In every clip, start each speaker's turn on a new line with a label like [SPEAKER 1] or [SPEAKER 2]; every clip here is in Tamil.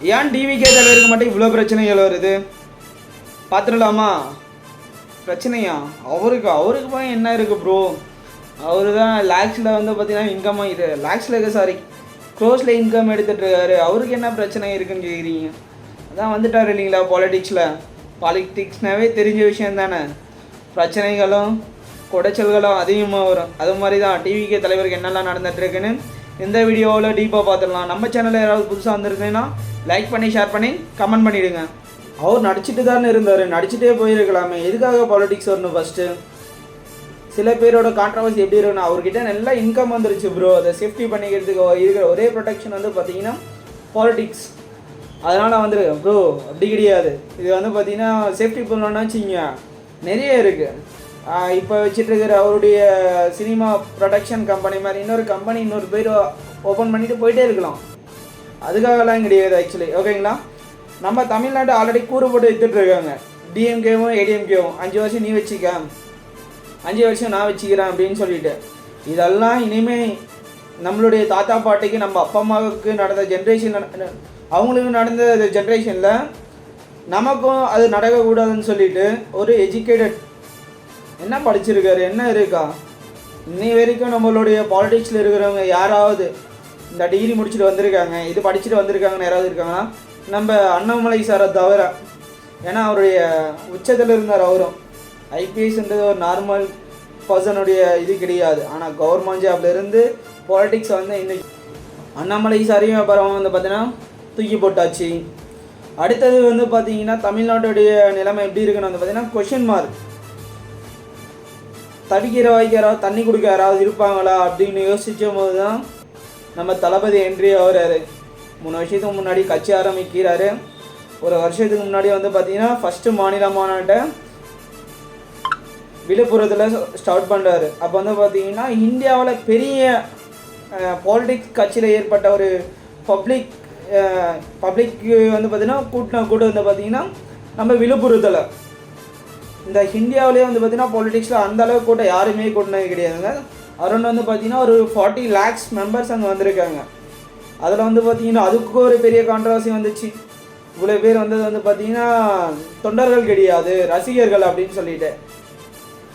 [SPEAKER 1] ஏன் டிவிகே தலைவருக்கு மட்டும் இவ்வளோ பிரச்சனைகள் வருது பார்த்துடலாமா? பிரச்சனையா? அவருக்கு போய் என்ன இருக்குது ப்ரோ? அவர் தான் லேக்ஸில் வந்து பார்த்தீங்கன்னா இன்கம் இது லேக்ஸில் சாரி க்ரோஸில் இன்கம் எடுத்துகிட்ருக்காரு. அவருக்கு என்ன பிரச்சனை இருக்குன்னு கேட்குறீங்க? அதான் வந்துட்டார் இல்லைங்களா பாலிட்டிக்ஸில். பாலிட்டிக்ஸ்னாவே தெரிஞ்ச விஷயம் தானே. பிரச்சனைகளும் குடைச்சல்களும் அதிகமாக வரும். அது மாதிரி தான் டிவிகே தலைவருக்கு என்னெல்லாம் நடந்துகிட்ருக்குன்னு இந்த வீடியோவில் டீப்பாக பார்த்துடலாம். நம்ம சேனலில் யாராவது புதுசாக வந்துருந்தீங்கன்னா லைக் பண்ணி ஷேர் பண்ணி கமெண்ட் பண்ணிவிடுங்க. அவர் நடிச்சுட்டு தானே இருந்தார், நடிச்சுட்டே போயிருக்கலாமே, எதுக்காக பாலிட்டிக்ஸ் வரணும்? ஃபஸ்ட்டு சில பேரோட கான்ட்ரவர்சி எப்படி இருக்குன்னா, அவர்கிட்ட நல்லா இன்கம் வந்துருச்சு ப்ரோ, அதை சேஃப்டி பண்ணிக்கிறதுக்கு இருக்கிற ஒரே ப்ரொடெக்ஷன் வந்து பார்த்தீங்கன்னா பாலிட்டிக்ஸ். அதனால் வந்துருக்கு ப்ரோ. அப்படி கிடையாது. இது வந்து பார்த்தீங்கன்னா சேஃப்டி பண்ணணும்னா வச்சிங்க நிறைய இருக்குது. இப்போ வச்சுட்ருக்கிற அவருடைய சினிமா ப்ரொடக்ஷன் கம்பெனி மாதிரி இன்னொரு பேர் ஓப்பன் பண்ணிவிட்டு போயிட்டே இருக்கலாம். அதுக்காகலாம் கிடையாது ஆக்சுவலி. ஓகேங்களா? நம்ம தமிழ்நாட்டு ஆல்ரெடி கூறு போட்டு விற்றுட்ருக்காங்க. டிஎம்கேவும் ஏடிஎம்கேவும் 5 வருஷம் நீ வச்சுக்க, 5 வருஷம் நான் வச்சுக்கிறேன் அப்படின்னு சொல்லிட்டு. இதெல்லாம் இனிமேல் நம்மளுடைய தாத்தா பாட்டிக்கு நம்ம அப்பா அம்மாவுக்கு நடந்த ஜென்ரேஷன் அவங்களுக்கு நடந்த ஜென்ரேஷனில் நமக்கும் அது நடக்கக்கூடாதுன்னு சொல்லிட்டு ஒரு எஜுகேட்டட் என்ன படிச்சிருக்காரு என்ன இருக்கா இன்னை வரைக்கும் நம்மளுடைய பாலிடிக்ஸில் இருக்கிறவங்க யாராவது இந்த டிகிரி முடிச்சுட்டு வந்திருக்காங்க, இது படிச்சுட்டு வந்திருக்காங்கன்னு யாராவது இருக்காங்கன்னா நம்ம அண்ணாமலை சாரை தவிர. ஏன்னா அவருடைய உச்சத்தில் இருந்தார். அவரும் ஐபிஎஸ்ன்றது ஒரு நார்மல் பர்சனுடைய இது கிடையாது. ஆனால் கவர்மெண்ட் ஜாப்லேருந்து பாலிட்டிக்ஸ் வந்து இன்னைக்கு அண்ணாமலை சாரையும் அப்புறம் வந்து பார்த்தீங்கன்னா தூக்கி போட்டாச்சு. அடுத்தது வந்து பார்த்தீங்கன்னா தமிழ்நாட்டுடைய நிலைமை எப்படி இருக்குன்னு வந்து பார்த்தீங்கன்னா கொஷின் மார்க். தவிக்கிற வாய்க்கு யாராவது தண்ணி கொடுக்க யாராவது இருப்பாங்களா அப்படின்னு யோசிச்சும் போது தான் நம்ம தளபதி என்ட்ரி ஆகிறாரு. 3 வருஷத்துக்கு முன்னாடி கட்சி ஆரம்பிக்கிறாரு. ஒரு வருஷத்துக்கு முன்னாடி வந்து பார்த்தீங்கன்னா ஃபஸ்ட்டு மாநில மாநாட்டை விழுப்புரத்தில் ஸ்டார்ட் பண்ணுறாரு. அப்போ வந்து பார்த்தீங்கன்னா இந்தியாவில் பெரிய பாலிட்டிக்ஸ் கட்சியில் ஏற்பட்ட ஒரு பப்ளிக் வந்து பார்த்தீங்கன்னா கூட்டம் வந்து பார்த்தீங்கன்னா நம்ம விழுப்புரத்தில். இந்த இந்தியாவிலே வந்து பார்த்தீங்கன்னா பாலிட்டிக்ஸில் அந்தளவுக்கு கூட்டம் யாருமே கூட்டினது கிடையாதுங்க. அரௌண்ட் வந்து பார்த்தீங்கன்னா ஒரு 40 lakhs மெம்பர்ஸ் அங்கே வந்திருக்காங்க. அதில் வந்து பார்த்தீங்கன்னா அதுக்கு ஒரு பெரிய கான்ட்ரவர்சி வந்துச்சு. இவ்வளோ பேர் வந்தது வந்து பார்த்தீங்கன்னா தொண்டர்கள் கிடையாது, ரசிகர்கள் அப்படின்னு சொல்லிட்டு.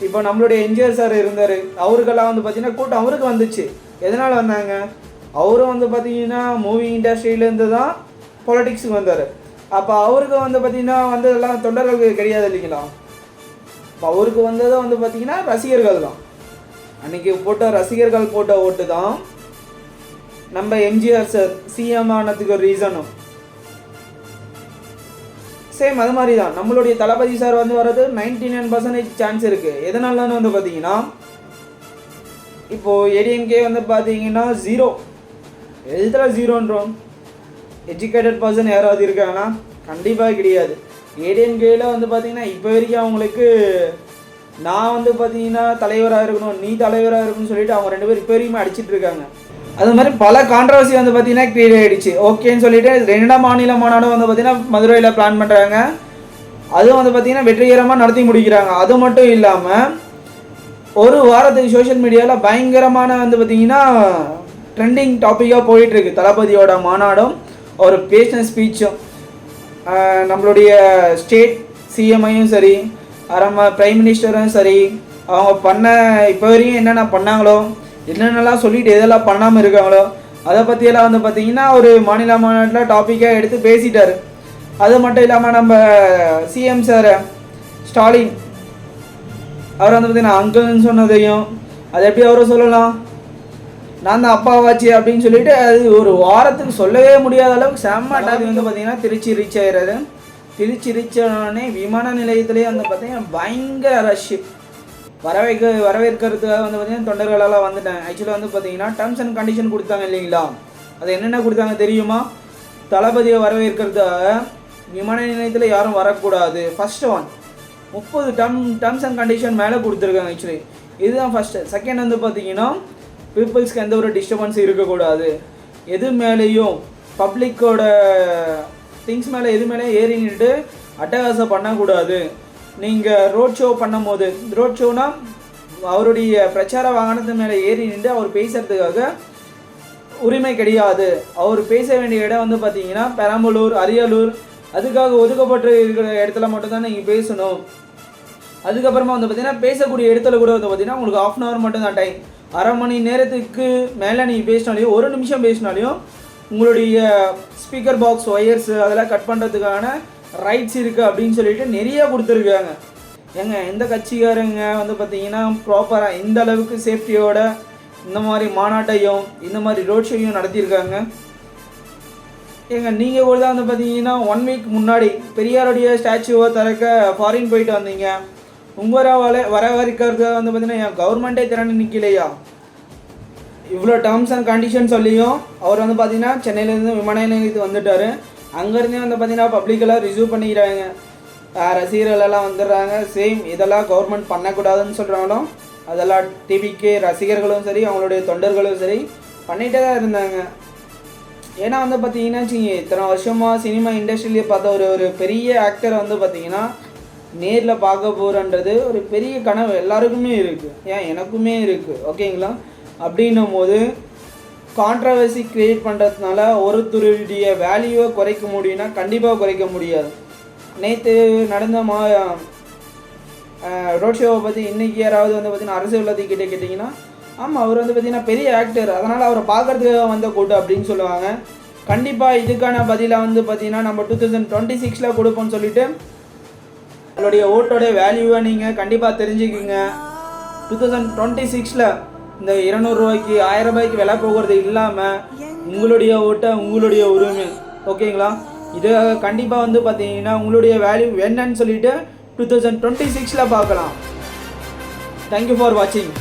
[SPEAKER 1] இப்போ நம்மளுடைய எம்ஜிஆர் சார் இருந்தார், அவருக்கெல்லாம் வந்து பார்த்தீங்கன்னா கூட்டம் அவருக்கு வந்துச்சு. எதனால் வந்தாங்க? அவரும் வந்து பார்த்தீங்கன்னா மூவி இண்டஸ்ட்ரியிலேருந்து தான் பாலிட்டிக்ஸுக்கு வந்தார். அப்போ அவருக்கு வந்து பார்த்தீங்கன்னா வந்ததெல்லாம் தொண்டர்களுக்கு கிடையாது இல்லைங்களா? இப்போ அவருக்கு வந்ததும் வந்து பார்த்தீங்கன்னா ரசிகர்கள் தான். அன்றைக்கி ரசிகர்கள் போட்ட ஓட்டு தான் நம்ம எம்ஜிஆர் சார் சிஎம் ஆனதுக்கு ஒரு ரீசனும் சேம். அது மாதிரி தான் நம்மளுடைய தளபதி சார் வந்து வர்றது 99% சான்ஸ் இருக்குது. எதனாலன்னு வந்து பார்த்தீங்கன்னா இப்போது ஏடிஎம்கே வந்து பார்த்தீங்கன்னா 0 எதில் 0ன்றோம். எஜுகேட்டட் பர்சன் யாராவது இருக்காங்கன்னா கண்டிப்பாக கிடையாது. ஏடிஎம்கேயில் வந்து பார்த்தீங்கன்னா இப்போ வரைக்கும் அவங்களுக்கு நான் வந்து பார்த்தீங்கன்னா தலைவராக இருக்கணும், நீ தலைவராக இருக்கணும்னு சொல்லிட்டு அவங்க 2 பேர் இப்போ வரைக்குமே அடிச்சிட்டு இருக்காங்க. அது மாதிரி பல கான்ட்ரவர்சி வந்து பார்த்தீங்கன்னா கிரியேட் ஆகிடுச்சு. ஓகேன்னு சொல்லிட்டு 2ஆம் மாநில மாநாடும் வந்து பார்த்தீங்கன்னா மதுரையில் பிளான் பண்ணுறாங்க. அதுவும் வந்து பார்த்தீங்கன்னா வெற்றிகரமாக நடத்தி முடிக்கிறாங்க. அது மட்டும் இல்லாமல் ஒரு வாரத்துக்கு சோஷியல் மீடியாவில் பயங்கரமான வந்து பார்த்தீங்கன்னா ட்ரெண்டிங் டாப்பிக்காக போயிட்டுருக்கு தளபதியோட மாநாடும் ஒரு பேசின ஸ்பீச்சும். நம்மளுடைய ஸ்டேட் சிஎம்ஐயும் சரி, நம்ம பிரைம் மினிஸ்டரும் சரி, அவங்க பண்ண இப்போ வரையும் என்னென்ன பண்ணாங்களோ, என்னென்னலாம் சொல்லிட்டு எதெல்லாம் பண்ணாமல் இருக்காங்களோ அதை பற்றியெல்லாம் வந்து பார்த்திங்கன்னா ஒரு மாநில மாநாட்டில் டாப்பிக்காக எடுத்து பேசிட்டார். அது மட்டும் இல்லாமல் நம்ம சிஎம் சார் ஸ்டாலின் அவர் வந்து பார்த்திங்கன்னா அங்கிள்னு சொன்னதையும் அது எப்படி அவரை சொல்லலாம், நான் தான் அப்பாவாச்சு அப்படின்னு சொல்லிட்டு அது ஒரு வாரத்துக்கு சொல்லவே முடியாத அளவுக்கு செம்ம அட்டாக் வந்து பார்த்திங்கன்னா திருச்சி ரீச் ஆகிறாரு. திருச்சி ரீச் ஆனோடனே விமான நிலையத்துலேயே வந்து பார்த்திங்கன்னா பயங்கர ரஷ்ஷு. வரவேற்கிறதுக்காக வந்து பார்த்திங்கன்னா தொண்டர்களெல்லாம் வந்துட்டாங்க. ஆக்சுவலாக வந்து பார்த்திங்கன்னா டர்ம்ஸ் அண்ட் கண்டிஷன் கொடுத்தாங்க இல்லைங்களா? அது என்னென்ன கொடுத்தாங்க தெரியுமா? தளபதியை வரவேற்கிறதுக்காக விமான நிலையத்தில் யாரும் வரக்கூடாது. ஃபஸ்ட்டு 30 டர்ம்ஸ் அண்ட் கண்டிஷன் மேலே கொடுத்துருக்காங்க. ஆக்சுவலி இதுதான் ஃபஸ்ட்டு. செகண்ட் வந்து பார்த்திங்கன்னா பீப்புள்ஸ்க்கு எந்த ஒரு டிஸ்டர்பன்ஸ் இருக்கக்கூடாது. எது மேலேயும் பப்ளிக்கோட திங்ஸ் மேலே எது மேலே ஏறி நின்று அட்டகாசம் பண்ணக்கூடாது. நீங்கள் ரோட் ஷோ பண்ணும் போது, ரோட் ஷோனால் அவருடைய பிரச்சார வாகனத்து மேலே ஏறி நின்று அவர் பேசுகிறதுக்காக உரிமை கிடையாது. அவர் பேச வேண்டிய இடம் வந்து பார்த்தீங்கன்னா பெரம்பலூர், அரியலூர், அதுக்காக ஒதுக்கப்பட்டு இருக்கிற இடத்துல மட்டும்தான் நீங்கள் பேசணும். அதுக்கப்புறமா வந்து பார்த்தீங்கன்னா பேசக்கூடிய இடத்துல கூட வந்து பார்த்தீங்கன்னா உங்களுக்கு 1/2 hour மட்டும்தான் டைம். அரை மணி நேரத்துக்கு மேலே நீங்கள் பேசினாலையும் 1 நிமிஷம் பேசினாலையும் உங்களுடைய ஸ்பீக்கர் பாக்ஸ் ஒயர்ஸு அதெல்லாம் கட் பண்ணுறதுக்கான ரைட்ஸ் இருக்குது அப்படின்னு சொல்லிட்டு நிறையா கொடுத்துருக்காங்க. ஏங்க எந்த கட்சிக்காரங்க வந்து பார்த்தீங்கன்னா ப்ராப்பராக இந்த அளவுக்கு சேஃப்டியோட இந்த மாதிரி மாநாட்டையும் இந்த மாதிரி ரோட் ஷோவையும் நடத்தியிருக்காங்க. ஏங்க நீங்கள் கூட தான் வந்து பார்த்தீங்கன்னா 1 week முன்னாடி பெரியாருடைய ஸ்டாச்சுவை திறக்க ஃபாரின் போயிட்டு வந்தீங்க. உங்களை வரவேற்கிறதுக்காக வந்து பார்த்தீங்கன்னா என் கவர்மெண்ட்டே திறந்து நிற்கலையா? இவ்வளோ டேர்ம்ஸ் அண்ட் கண்டிஷன் சொல்லியும் அவர் வந்து பார்த்தீங்கன்னா சென்னையிலேருந்து விமான நிலையத்துக்கு வந்துட்டார். அங்கேருந்தே வந்து பார்த்தீங்கன்னா பப்ளிக்கெல்லாம் ரிசீவ் பண்ணிக்கிறாங்க, ரசிகர்களெல்லாம் வந்துடுறாங்க. சேம் இதெல்லாம் கவர்மெண்ட் பண்ணக்கூடாதுன்னு சொல்கிறாங்களும் அதெல்லாம் டிவிக்கு ரசிகர்களும் சரி அவங்களுடைய தொண்டர்களும் சரி பண்ணிகிட்டே தான் இருந்தாங்க. ஏன்னா வந்து பார்த்தீங்கன்னா இத்தனை வருஷமாக சினிமா இண்டஸ்ட்ரியிலே பார்த்த ஒரு பெரிய ஆக்டரை வந்து பார்த்தீங்கன்னா நேரில் பார்க்க போகிறன்றது ஒரு பெரிய கனவு எல்லாருக்குமே இருக்குது. ஏன் எனக்குமே இருக்குது. ஓகேங்களா? அப்படின்னும் போது கான்ட்ரவர்சி க்ரியேட் பண்ணுறதுனால ஒருத்தருடைய வேல்யூவை குறைக்க முடியும்னா கண்டிப்பாக குறைக்க முடியாது. நேற்று நடந்த ரோட் ஷோவை பற்றி இன்றைக்கி யாராவது வந்து பார்த்திங்கன்னா அரசியல்வாதிக்கிட்டே கேட்டிங்கன்னா ஆமாம் அவர் வந்து பார்த்திங்கன்னா பெரிய ஆக்டர், அதனால் அவரை பார்க்குறதுக்காக வந்த கூட்டம் அப்படின்னு சொல்லுவாங்க. கண்டிப்பாக இதுக்கான பதிலை வந்து பார்த்திங்கன்னா நம்ம 2026 கொடுப்போம்னு சொல்லிவிட்டு உங்களுடைய ஓட்டோடைய வேல்யூவை நீங்கள் கண்டிப்பாக தெரிஞ்சுக்கிங்க. 2026 இந்த 200 ரூபாய்க்கு 1000 ரூபாய்க்கு விலை போகிறது இல்லாமல் உங்களுடைய ஓட்டை உங்களுடைய உரிமை. ஓகேங்களா? இது கண்டிப்பாக வந்து பார்த்தீங்கன்னா உங்களுடைய வேல்யூ என்னன்னு சொல்லிட்டு 2026 பார்க்கலாம். தேங்க்யூ ஃபார் வாட்சிங்.